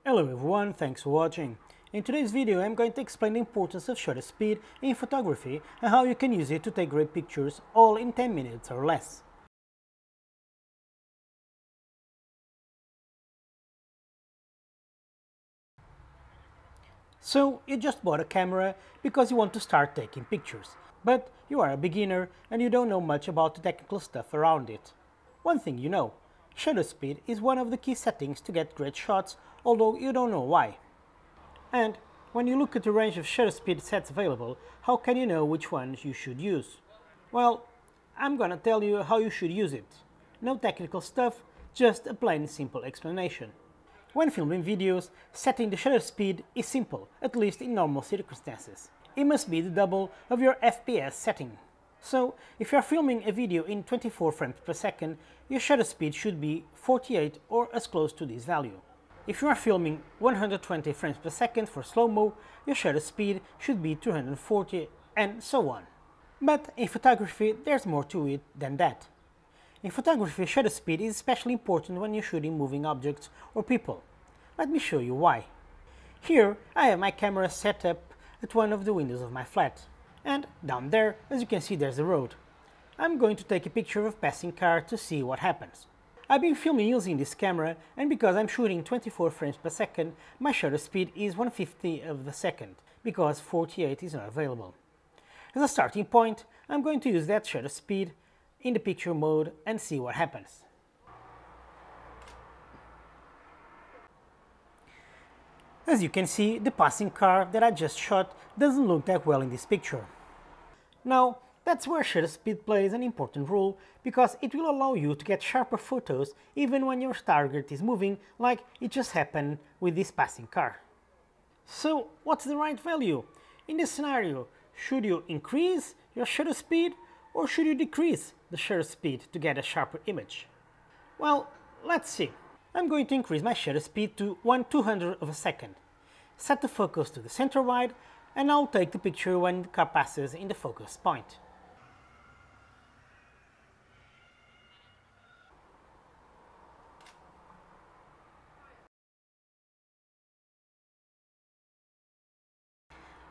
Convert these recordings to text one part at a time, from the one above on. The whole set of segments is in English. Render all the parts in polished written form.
Hello everyone, thanks for watching. In today's video I'm going to explain the importance of shutter speed in photography and how you can use it to take great pictures all in 10 minutes or less. So you just bought a camera because you want to start taking pictures, but you are a beginner and you don't know much about the technical stuff around it. One thing you know, shutter speed is one of the key settings to get great shots, although you don't know why. And when you look at the range of shutter speed sets available, how can you know which ones you should use? Well, I'm gonna tell you how you should use it. No technical stuff, just a plain simple explanation. When filming videos, setting the shutter speed is simple, at least in normal circumstances. It must be the double of your FPS setting. So, if you are filming a video in 24 frames per second, your shutter speed should be 48 or as close to this value. If you are filming 120 frames per second for slow-mo, your shutter speed should be 240 and so on. But in photography there's more to it than that. In photography, shutter speed is especially important when you're shooting moving objects or people. Let me show you why. Here I have my camera set up at one of the windows of my flat. And down there, as you can see, there's a road. I'm going to take a picture of a passing car to see what happens. I've been filming using this camera, and because I'm shooting 24 frames per second, my shutter speed is 1/50 of the second, because 48 is not available. As a starting point, I'm going to use that shutter speed in the picture mode and see what happens. As you can see, the passing car that I just shot doesn't look that well in this picture. Now, that's where shutter speed plays an important role, because it will allow you to get sharper photos even when your target is moving, like it just happened with this passing car. So, what's the right value? In this scenario, should you increase your shutter speed or should you decrease the shutter speed to get a sharper image? Well, let's see. I'm going to increase my shutter speed to 1/200 of a second. Set the focus to the center wide, and I'll take the picture when the car passes in the focus point.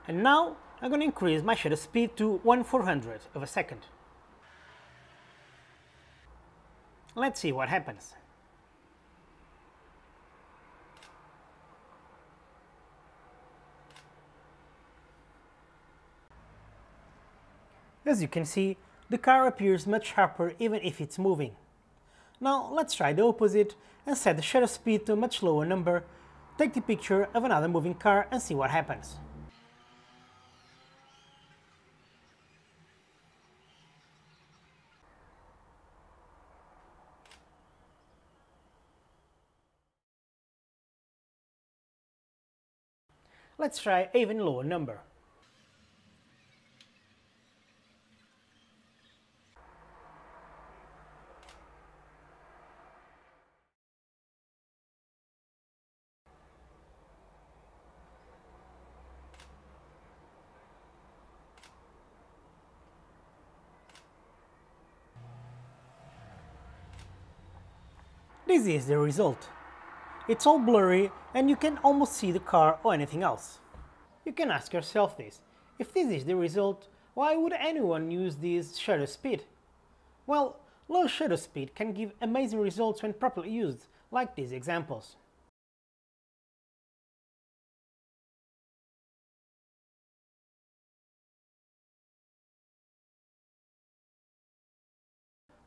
And now I'm going to increase my shutter speed to 1/400 of a second. Let's see what happens. As you can see, the car appears much sharper even if it's moving. Now let's try the opposite and set the shutter speed to a much lower number, take the picture of another moving car and see what happens. Let's try an even lower number. This is the result. It's all blurry and you can almost see the car or anything else. You can ask yourself this: if this is the result, why would anyone use this shutter speed? Well, low shutter speed can give amazing results when properly used, like these examples.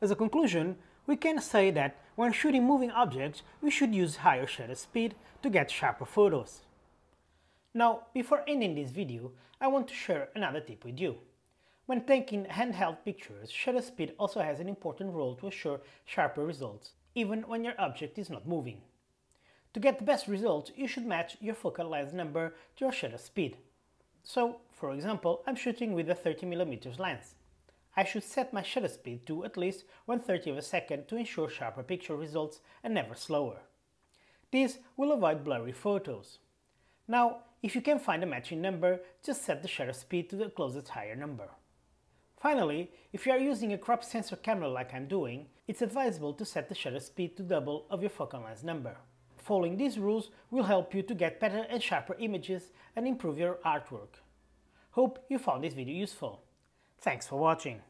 As a conclusion, we can say that when shooting moving objects, we should use higher shutter speed to get sharper photos. Now, before ending this video, I want to share another tip with you. When taking handheld pictures, shutter speed also has an important role to assure sharper results, even when your object is not moving. To get the best results, you should match your focal length number to your shutter speed. So, for example, I'm shooting with a 30mm lens. I should set my shutter speed to at least 1/30 of a second to ensure sharper picture results and never slower. This will avoid blurry photos. Now, if you can find a matching number, just set the shutter speed to the closest higher number. Finally, if you are using a crop sensor camera like I'm doing, it's advisable to set the shutter speed to double of your focal length number. Following these rules will help you to get better and sharper images and improve your artwork. Hope you found this video useful. Thanks for watching.